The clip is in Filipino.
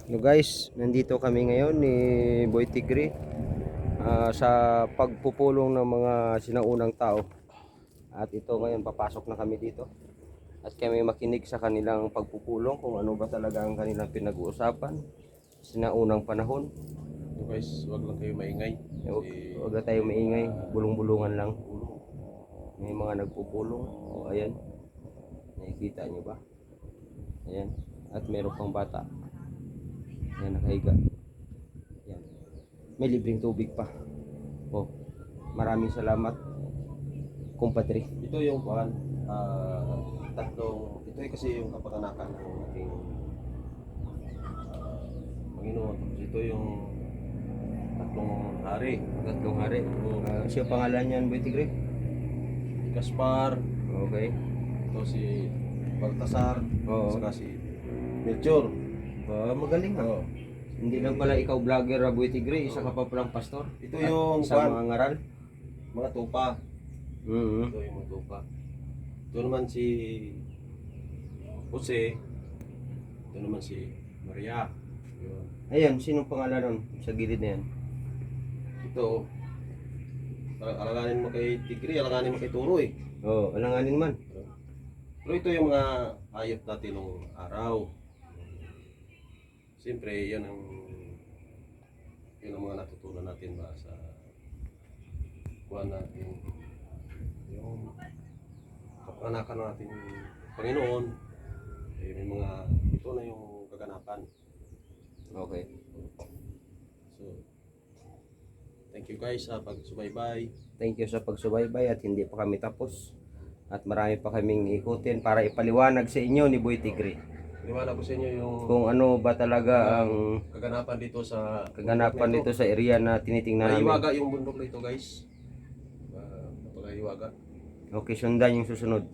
No guys, nandito kami ngayon ni Boy Tigre sa pagpupulong ng mga sinaunang tao. At ito ngayon papasok na kami dito. At kami makinig sa kanilang pagpupulong kung ano ba talaga ang kanilang pinag-uusapan sinaunang panahon. So guys, wag lang kayo maingay. Huwag na tayo maingay, bulong-bulungan lang. May mga nagpupulong. O ayan, nakikita nyo ba? Ayan, at meron pang bata. Ayan, nakahiga. Ayan. May libreng tubig pa. Oh, maraming salamat, kumpadre. Ito yung tatlong, ito ay kasi yung kapanganakan ng ating Panginoon. Ito yung tatlong hari. Tatlong hari. Siya pangalan niyan, Boy Tigre? Gaspar, Okay. ito si Baltasar, Oo. saka si Melchor. Magaling ha. Oo. Hindi lang pala ikaw vlogger, Boy Tigre. Isa ka pa palang pastor. Ito yung sa mga ngaral. mga tupa. Mm-hmm. Ito yung mga tupa. Ito naman si Jose. Ito naman si Maria. Yun. Ayan, sinong pangalan nun sa gilid na yan? Ito, alanganin mo kay Tigre, alanganin mo kay Turoy. Oo, alanganin man. Pero ito yung mga hayop natin nung araw. Siyempre, yun ang mga natutunan natin ba sa buwan natin. Yung kapanganakan natin Panginoon, eh, may mga, ito na yung kaganapan. Okay. So, thank you guys sa pagsubaybay. Thank you sa pagsubaybay at hindi pa kami tapos. At marami pa kaming ikutin para ipaliwanag sa inyo ni Boy Tigre Liwanag ko sa inyo yung kung ano ba talaga ang kaganapan dito sa kaganapan dito sa area na tinitingnan namin. Nahiwaga yung bundok na ito guys. Napakahiwaga. Okay, sundan yung susunod.